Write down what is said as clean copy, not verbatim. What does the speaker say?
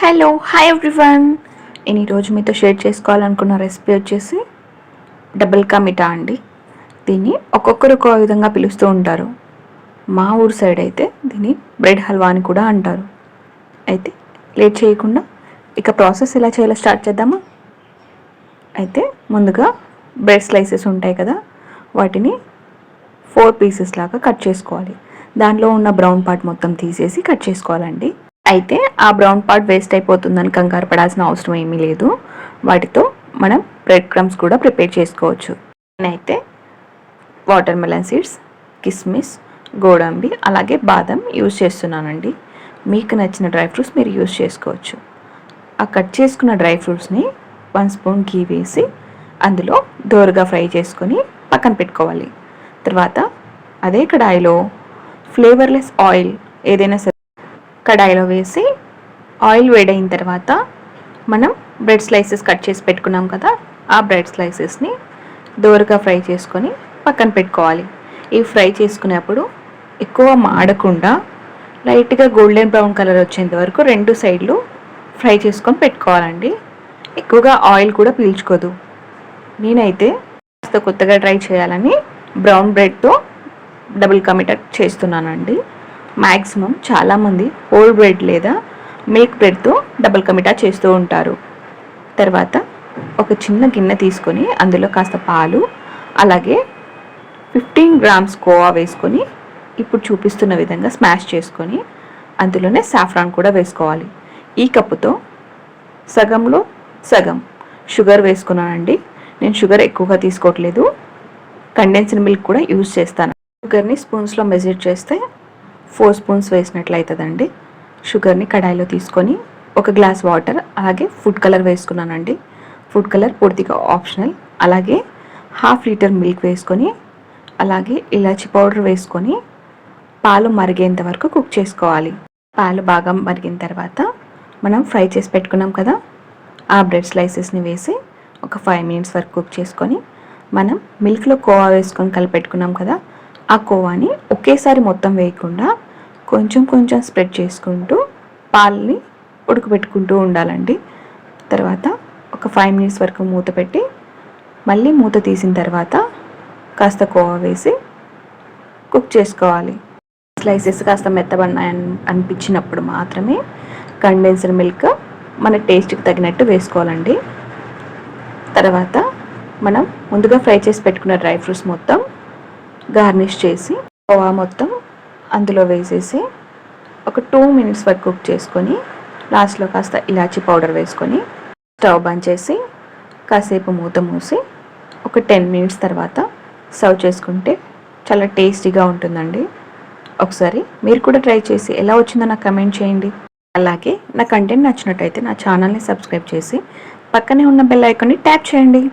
Hello hi everyone. నేను ఈరోజు మీతో షేర్ చేసుకోవాలనుకున్న రెసిపీ వచ్చేసి డబుల్ కా మిఠా అండి. దీన్ని ఒక్కొక్కరు ఒక్కో విధంగా పిలుస్తూ ఉంటారు. మా ఊరు సైడ్ అయితే దీన్ని బ్రెడ్ హల్వా అని కూడా అంటారు. అయితే లేట్ చేయకుండా ఇక ప్రాసెస్ ఎలా చేయాలో స్టార్ట్ చేద్దామా. అయితే ముందుగా బ్రెడ్ స్లైసెస్ ఉంటాయి కదా, వాటిని 4 పీసెస్ లాగా కట్ చేసుకోవాలి. దానిలో ఉన్న బ్రౌన్ పార్ట్ మొత్తం తీసేసి కట్ చేసుకోవాలండి. అయితే ఆ బ్రౌన్ పార్ట్ వేస్ట్ అయిపోతుందని కంగారు పడాల్సిన అవసరం ఏమీ లేదు. వాటితో మనం బ్రెడ్ క్రమ్స్ కూడా ప్రిపేర్ చేసుకోవచ్చు. నేనైతే వాటర్ మెలన్ సీడ్స్, కిస్మిస్, గోడంబి అలాగే బాదం యూజ్ చేస్తున్నానండి. మీకు నచ్చిన డ్రై ఫ్రూట్స్ మీరు యూజ్ చేసుకోవచ్చు. ఆ కట్ చేసుకున్న డ్రై ఫ్రూట్స్ని 1 స్పూన్ ఘీ వేసి అందులో దోరగా ఫ్రై చేసుకొని పక్కన పెట్టుకోవాలి. తర్వాత అదే కడాయిలో ఫ్లేవర్లెస్ ఆయిల్ ఏదైనా సరే కడాయిలో వేసి ఆయిల్ వేడైన తర్వాత మనం బ్రెడ్ స్లైసెస్ కట్ చేసి పెట్టుకున్నాం కదా, ఆ బ్రెడ్ స్లైసెస్ని దోరగా ఫ్రై చేసుకొని పక్కన పెట్టుకోవాలి. ఇవి ఫ్రై చేసుకునేప్పుడు ఎక్కువ మాడకుండా లైట్గా గోల్డెన్ బ్రౌన్ కలర్ వచ్చేంత వరకు 2 సైడ్లు ఫ్రై చేసుకొని పెట్టుకోవాలండి. ఎక్కువగా ఆయిల్ కూడా పీల్చుకోదు. నేనైతే కాస్త కొత్తగా ట్రై చేయాలని బ్రౌన్ బ్రెడ్తో డబుల్ కా మిఠా చేస్తున్నానండి. మ్యాక్సిమం చాలామంది హోల్ బ్రెడ్ లేదా మిల్క్ బ్రెడ్తో డబుల్ కా మిఠా చేస్తూ ఉంటారు. తర్వాత ఒక చిన్న గిన్నె తీసుకొని అందులో కాస్త పాలు అలాగే 15 గ్రామ్స్ కోవా వేసుకొని ఇప్పుడు చూపిస్తున్న విధంగా స్మాష్ చేసుకొని అందులోనే సాఫ్రాన్ కూడా వేసుకోవాలి. ఈ కప్పుతో సగంలో సగం షుగర్ వేసుకున్నానండి. నేను షుగర్ ఎక్కువగా తీసుకోవట్లేదు, కండెన్స్డ్ మిల్క్ కూడా యూజ్ చేస్తాను. షుగర్ని స్పూన్స్లో మెజర్ చేస్తే 4 స్పూన్స్ వేసినట్లు అవుతుందండి. షుగర్ని కడాయిలో తీసుకొని 1 గ్లాస్ వాటర్ అలాగే ఫుడ్ కలర్ వేసుకున్నానండి. ఫుడ్ కలర్ పూర్తిగా ఆప్షనల్. అలాగే 1/2 లీటర్ మిల్క్ వేసుకొని అలాగే ఇలాచీ పౌడర్ వేసుకొని పాలు మరిగేంత వరకు కుక్ చేసుకోవాలి. పాలు బాగా మరిగిన తర్వాత మనం ఫ్రై చేసి పెట్టుకున్నాం కదా, ఆ బ్రెడ్ స్లైసెస్ని వేసి ఒక 5 మినిట్స్ వరకు కుక్ చేసుకొని మనం మిల్క్లో కోవా వేసుకొని కలిపెట్టుకున్నాం కదా, ఆ కోవాని ఒకేసారి మొత్తం వేయకుండా కొంచెం కొంచెం స్ప్రెడ్ చేసుకుంటూ పాలని ఉడకబెట్టుకుంటూ ఉండాలండి. తర్వాత ఒక 5 మినిట్స్ వరకు మూత పెట్టి మళ్ళీ మూత తీసిన తర్వాత కాస్త కోవా వేసి కుక్ చేసుకోవాలి. స్లైసెస్ కాస్త మెత్తబడినాయని అనిపించినప్పుడు మాత్రమే కండెన్స్డ్ మిల్క్ మన టేస్ట్కి తగినట్టు వేసుకోవాలండి. తర్వాత మనం ముందుగా ఫ్రై చేసి పెట్టుకున్న డ్రై ఫ్రూట్స్ మొత్తం గార్నిష్ చేసి కోవా మొత్తం అందులో వేసేసి ఒక 2 మినిట్స్ వరకు కుక్ చేసుకొని లాస్ట్లో కాస్త ఇలాచీ పౌడర్ వేసుకొని స్టవ్ బంద్ చేసి కాసేపు మూత మూసి ఒక 10 మినిట్స్ తర్వాత సర్వ్ చేసుకుంటే చాలా టేస్టీగా ఉంటుందండి. ఒకసారి మీరు కూడా ట్రై చేసి ఎలా వచ్చిందో నాకు కమెంట్ చేయండి. అలాగే నా కంటెంట్ నచ్చినట్టయితే నా ఛానల్ని సబ్స్క్రైబ్ చేసి పక్కనే ఉన్న బెల్ ఐకాన్ని ట్యాప్ చేయండి.